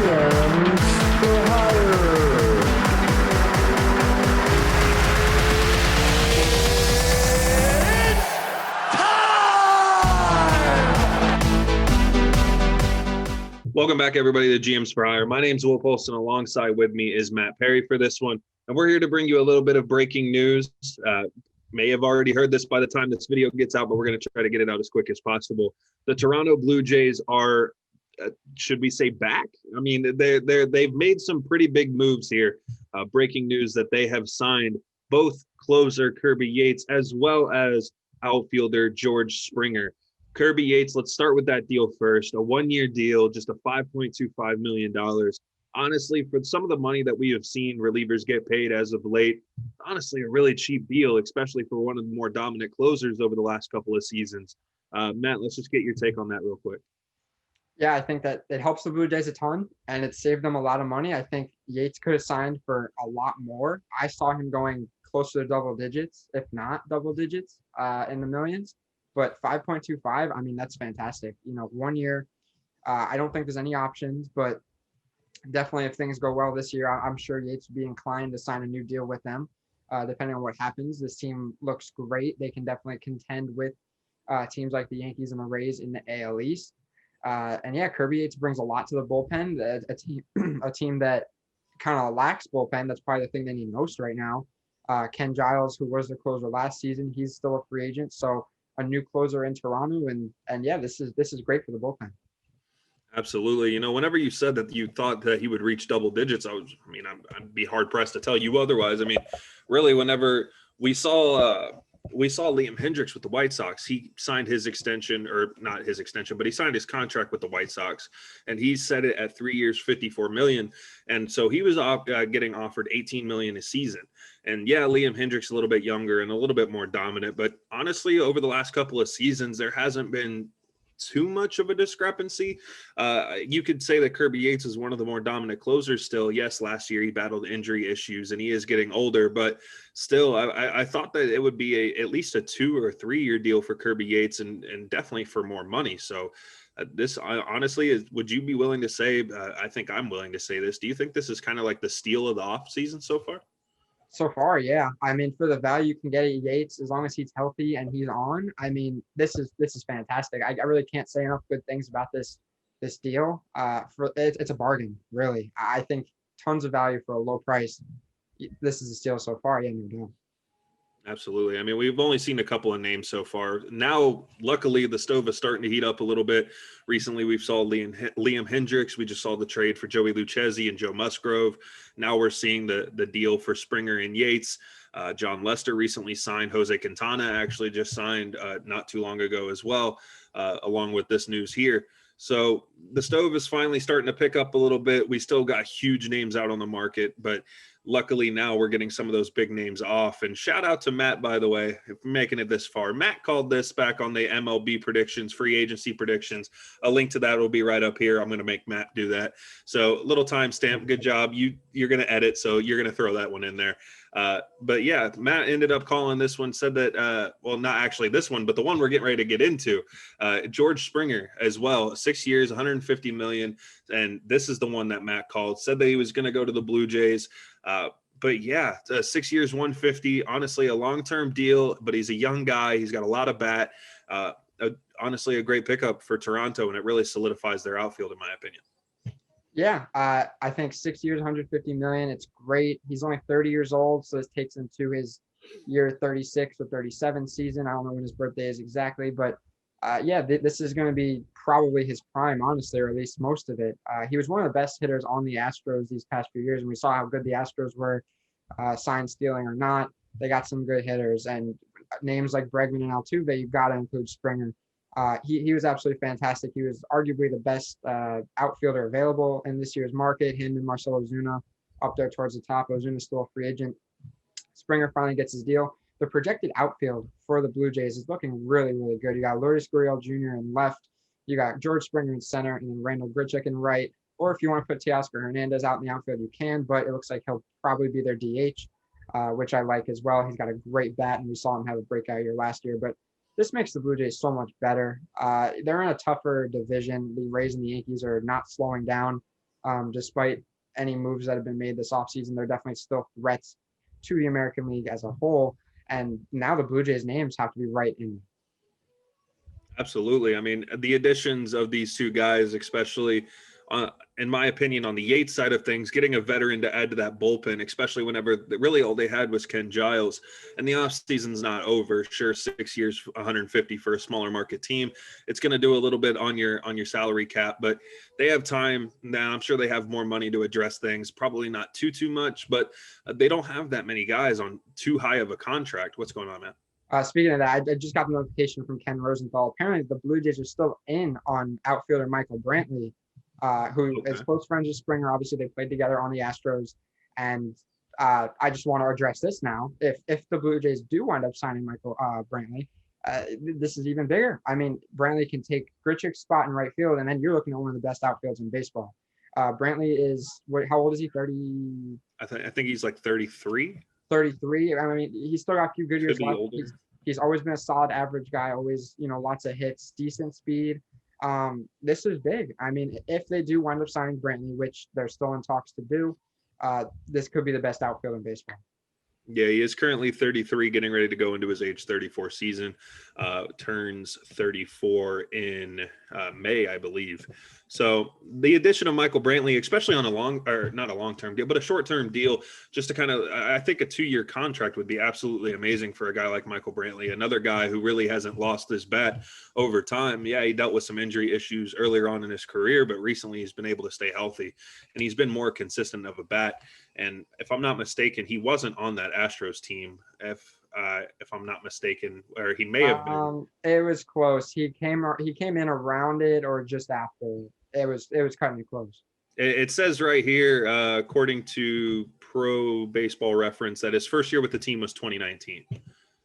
GMs for Hire. Welcome back, everybody, to GMs for Hire. My name's Will Polston. Alongside with me is Matt Perry for this one. And we're here to bring you a little bit of breaking news. May have already heard this by the time this video gets out, but we're going to try to get it out as quick as possible. The Toronto Blue Jays are, should we say, back? I mean, they've made some pretty big moves here. Breaking news that they have signed both closer Kirby Yates as well as outfielder George Springer. Kirby Yates, let's start with that deal first. A one-year deal, just a $5.25 million. Honestly, for some of the money that we have seen relievers get paid as of late, honestly, a really cheap deal, especially for one of the more dominant closers over the last couple of seasons. Matt, let's just get your take on that real quick. Yeah, I think that it helps the Blue Jays a ton, and it saved them a lot of money. I think Yates could have signed for a lot more. I saw him going closer to double digits, if not double digits, in the millions. But 5.25, I mean, that's fantastic. You know, 1 year, I don't think there's any options, but definitely if things go well this year, I'm sure Yates would be inclined to sign a new deal with them, depending on what happens. This team looks great. They can definitely contend with teams like the Yankees and the Rays in the AL East. And yeah, Kirby Yates brings a lot to the bullpen. A team that kind of lacks bullpen. That's probably the thing they need most right now. Ken Giles, who was the closer last season, he's still a free agent. So a new closer in Toronto, and yeah, this is great for the bullpen. Absolutely. You know, whenever you said that you thought that he would reach double digits, I'd be hard pressed to tell you otherwise. I mean, really, whenever we saw Liam Hendricks with the White Sox, he signed his extension, or not his extension, but he signed his contract with the White Sox, and he set it at 3 years, $54 million. And so he was getting offered $18 million a season. And yeah, Liam Hendricks a little bit younger and a little bit more dominant, but honestly, over the last couple of seasons, there hasn't been too much of a discrepancy. You could say that Kirby Yates is one of the more dominant closers still. Yes, last year he battled injury issues and he is getting older, but still, I thought that it would be at least a 2 or 3 year deal for Kirby Yates and definitely for more money. So this honestly would you be willing to say, I think I'm willing to say this, do you think this is kind of like the steal of the off season so far? So far, yeah. I mean, for the value you can get at Yates, as long as he's healthy and he's on, I mean, this is fantastic. I really can't say enough good things about this deal. It's a bargain, really. I think tons of value for a low price. This is a steal so far. Yeah, no doubt. Absolutely. I mean, we've only seen a couple of names so far. Now, luckily, the stove is starting to heat up a little bit. Recently, we saw Liam Hendricks. We just saw the trade for Joey Lucchesi and Joe Musgrove. Now we're seeing the deal for Springer and Yates. John Lester recently signed. Jose Quintana actually just signed not too long ago as well, along with this news here. So the stove is finally starting to pick up a little bit. We still got huge names out on the market, but luckily now we're getting some of those big names off. And shout out to Matt, by the way, for making it this far. Matt called this back on the MLB predictions, free agency predictions. A link to that will be right up here. I'm going to make Matt do that. So little timestamp. Good job. You're going to edit, so you're going to throw that one in there. But yeah, Matt ended up calling this one, said that, well, not actually this one, but the one we're getting ready to get into, George Springer as well, 6 years, $150 million. And this is the one that Matt called, said that he was going to go to the Blue Jays. But yeah, 6 years, 150, honestly, a long-term deal, but he's a young guy. He's got a lot of bat, honestly, a great pickup for Toronto, and it really solidifies their outfield, in my opinion. Yeah, I think 6 years, 150 million. It's great. He's only 30 years old, so this takes him to his year 36 or 37 season. I don't know when his birthday is exactly, but yeah, this is going to be probably his prime, honestly, or at least most of it. He was one of the best hitters on the Astros these past few years, and we saw how good the Astros were, sign stealing or not. They got some good hitters, and names like Bregman and Altuve, you've got to include Springer. He was absolutely fantastic. He was arguably the best outfielder available in this year's market. Him and Marcell Ozuna up there towards the top. Ozuna's still a free agent. Springer finally gets his deal. The projected outfield for the Blue Jays is looking really, really good. You got Lourdes Gurriel Jr. in left. You got George Springer in center, and then Randall Grichuk in right. Or if you want to put Teoscar Hernandez out in the outfield, you can, but it looks like he'll probably be their DH, which I like as well. He's got a great bat, and we saw him have a breakout year last year. But this makes the Blue Jays so much better. They're in a tougher division. The Rays and the Yankees are not slowing down. Despite any moves that have been made this offseason, they're definitely still threats to the American League as a whole. And now the Blue Jays names have to be right in. Absolutely. I mean, the additions of these two guys, especially in my opinion, on the Yates side of things, getting a veteran to add to that bullpen, especially whenever really all they had was Ken Giles, and the offseason's not over. Sure, 6 years, 150 for a smaller market team. It's going to do a little bit on your salary cap, but they have time now. I'm sure they have more money to address things. Probably not too much, but they don't have that many guys on too high of a contract. What's going on, man? Speaking of that, I just got the notification from Ken Rosenthal. Apparently, the Blue Jays are still in on outfielder Michael Brantley, who is close friends with Springer. Obviously, they played together on the Astros. And I just want to address this now. If the Blue Jays do wind up signing Michael Brantley, this is even bigger. I mean, Brantley can take Grichuk's spot in right field, and then you're looking at one of the best outfields in baseball. Brantley is, how old is he? 30? I think he's like 33. 33. I mean, he's still got a few good years left. He's always been a solid average guy, always, lots of hits, decent speed. This is big. I mean, if they do wind up signing Brantley, which they're still in talks to do, this could be the best outfield in baseball. Yeah, he is currently 33, getting ready to go into his age 34 season. Turns 34 in May, I believe. So the addition of Michael Brantley, especially on not a long-term deal, but a short-term deal, just to kind of, I think a 2-year contract would be absolutely amazing for a guy like Michael Brantley, another guy who really hasn't lost his bat over time. Yeah, he dealt with some injury issues earlier on in his career, but recently he's been able to stay healthy, and he's been more consistent of a bat. And if I'm not mistaken, he wasn't on that Astros team. If I'm not mistaken, or he may have been. It was close. He came in around it or just after. It was kind of close. It says right here, according to Pro Baseball Reference, that his first year with the team was 2019.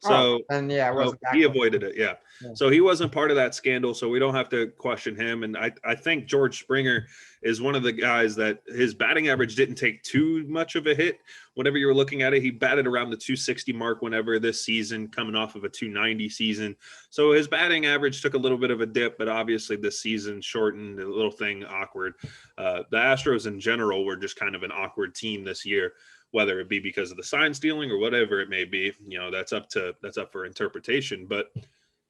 So and yeah, it wasn't he avoided it. Yeah. So he wasn't part of that scandal. So we don't have to question him. And I think George Springer is one of the guys that his batting average didn't take too much of a hit. Whenever you were looking at it, he batted around the 260 mark whenever this season, coming off of a 290 season. So his batting average took a little bit of a dip, but obviously this season shortened, a little thing awkward. The Astros in general were just kind of an awkward team this year, whether it be because of the sign stealing or whatever it may be. That's up for interpretation. But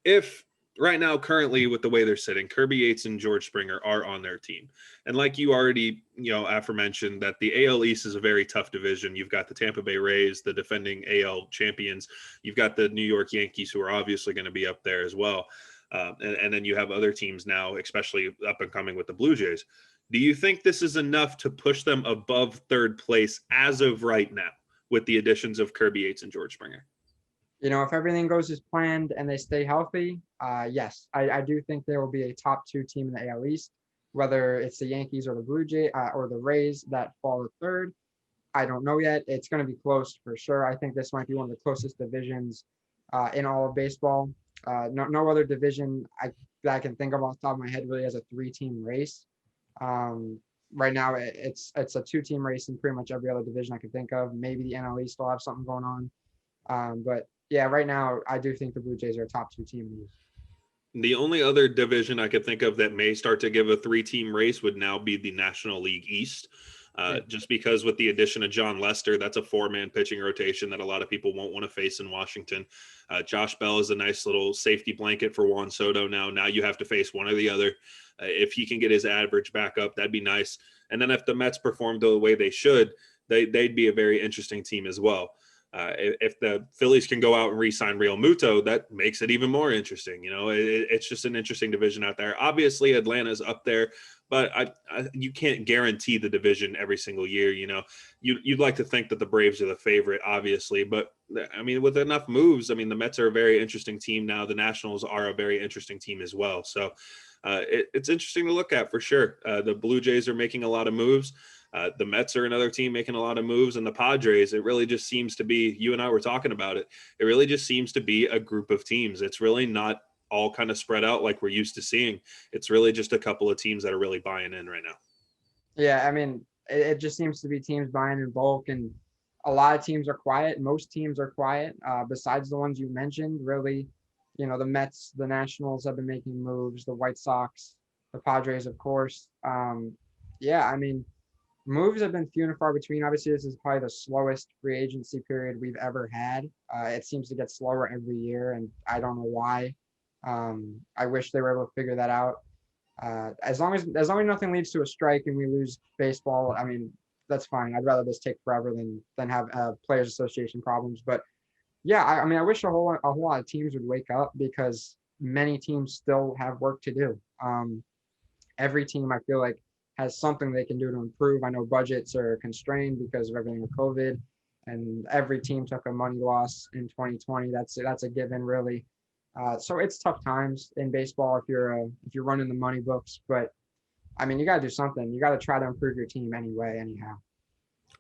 if right now, currently with the way they're sitting, Kirby Yates and George Springer are on their team. And like you already, aforementioned, that the AL East is a very tough division. You've got the Tampa Bay Rays, the defending AL champions. You've got the New York Yankees, who are obviously going to be up there as well. And then you have other teams now, especially up and coming with the Blue Jays. Do you think this is enough to push them above third place as of right now with the additions of Kirby Yates and George Springer? If everything goes as planned and they stay healthy, yes, I do think there will be a top 2 team in the AL East, whether it's the Yankees or the Blue Jays or the Rays that fall to third. I don't know yet. It's going to be close for sure. I think this might be one of the closest divisions in all of baseball. No other division that I can think of off the top of my head really has a 3-team race. Right now, it's a 2-team race in pretty much every other division I can think of. Maybe the NL East will have something going on. But yeah, right now, I do think the Blue Jays are a top 2 team in the East. The only other division I could think of that may start to give a 3-team race would now be the National League East. Just because with the addition of John Lester, that's a 4-man pitching rotation that a lot of people won't want to face in Washington. Josh Bell is a nice little safety blanket for Juan Soto now. Now you have to face one or the other. If he can get his average back up, that'd be nice. And then if the Mets perform the way they should, they'd be a very interesting team as well. If the Phillies can go out and re-sign Real Muto, that makes it even more interesting. It's just an interesting division out there. Obviously, Atlanta's up there, but you can't guarantee the division every single year. You'd like to think that the Braves are the favorite, obviously, but I mean, with enough moves, I mean, the Mets are a very interesting team now. The Nationals are a very interesting team as well. So it's interesting to look at for sure. The Blue Jays are making a lot of moves. The Mets are another team making a lot of moves, and the Padres, it really just seems to be, you and I were talking about it, it really just seems to be a group of teams. It's really not all kind of spread out like we're used to seeing. It's really just a couple of teams that are really buying in right now. Yeah, I mean, it just seems to be teams buying in bulk, and a lot of teams are quiet. Most teams are quiet, besides the ones you mentioned. Really, the Mets, the Nationals have been making moves, the White Sox, the Padres, of course. Yeah, I mean, moves have been few and far between. Obviously, this is probably the slowest free agency period we've ever had. It seems to get slower every year, and I don't know why. I wish they were able to figure that out. As long as nothing leads to a strike and we lose baseball, I mean, that's fine. I'd rather this take forever than have players association problems. But yeah, I mean, I wish a whole lot of teams would wake up because many teams still have work to do. Every team I feel like has something they can do to improve. I know budgets are constrained because of everything with COVID, and every team took a money loss in 2020. That's a given, really. So it's tough times in baseball if you're running the money books. But I mean, you got to do something. You got to try to improve your team anyway, anyhow.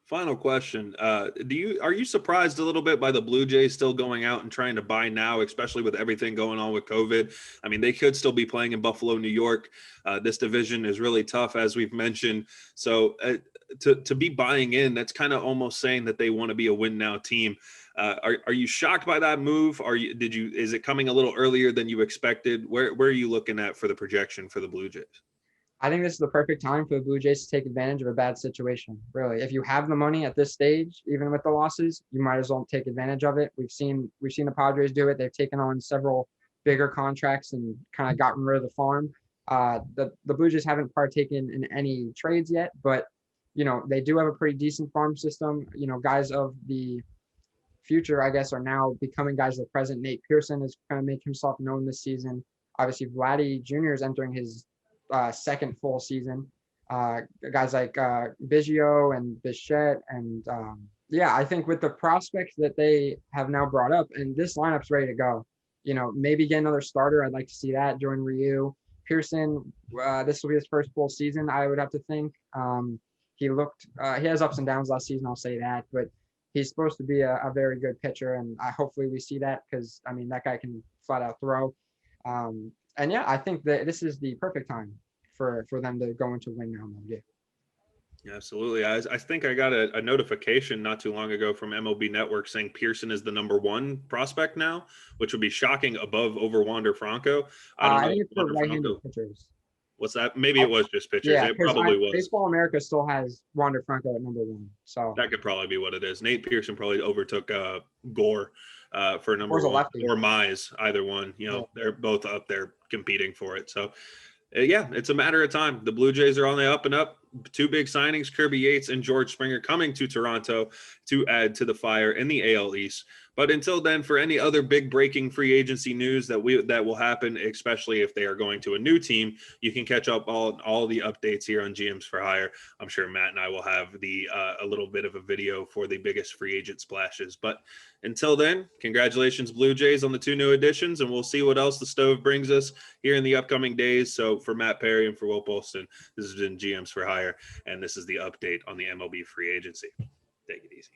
Final question. Are you surprised a little bit by the Blue Jays still going out and trying to buy now, especially with everything going on with COVID? I mean, they could still be playing in Buffalo, New York. This division is really tough, as we've mentioned. So to be buying in, that's kind of almost saying that they want to be a win now team. Are you shocked by that move? Is it coming a little earlier than you expected? Where are you looking at for the projection for the Blue Jays? I think this is the perfect time for the Blue Jays to take advantage of a bad situation. Really, if you have the money at this stage, even with the losses, you might as well take advantage of it. We've seen the Padres do it. They've taken on several bigger contracts and kind of gotten rid of the farm. The Blue Jays haven't partaken in any trades yet, but they do have a pretty decent farm system. Guys of the future, I guess, are now becoming guys of the present. Nate Pearson has kind of made himself known this season. Obviously, Vladdy Jr. is entering his second full season. Guys like Biggio and Bichette, and yeah, I think with the prospects that they have now brought up, and this lineup's ready to go. Maybe get another starter. I'd like to see that. Jordan Ryu, Pearson. This will be his first full season, I would have to think. He has ups and downs last season, I'll say that, but he's supposed to be a very good pitcher, and hopefully we see that because I mean that guy can flat out throw. And yeah, I think that this is the perfect time for them to go into win now mode. Yeah, absolutely. I think I got a notification not too long ago from MLB Network saying Pearson is the #1 prospect now, which would be shocking over Wander Franco. I don't know. I think it's for Wander right-handed Franco. pitchers. What's that? Maybe it was just pitchers. Yeah, It probably was. Baseball America still has Wander Franco at #1. So That could probably be what it is. Nate Pearson probably overtook Gore for Gore's a #1, lefty. or Mize, either one. They're both up there competing for it. So yeah, it's a matter of time. The Blue Jays are on the up and up. 2 big signings, Kirby Yates and George Springer, coming to Toronto to add to the fire in the AL East. But until then, for any other big breaking free agency news that will happen, especially if they are going to a new team, you can catch up all the updates here on GMs for Hire. I'm sure Matt and I will have a little bit of a video for the biggest free agent splashes. But until then, congratulations, Blue Jays, on the 2 new additions, and we'll see what else the Stove brings us here in the upcoming days. So for Matt Perry and for Will Polston, this has been GMs for Hire, and this is the update on the MLB free agency. Take it easy.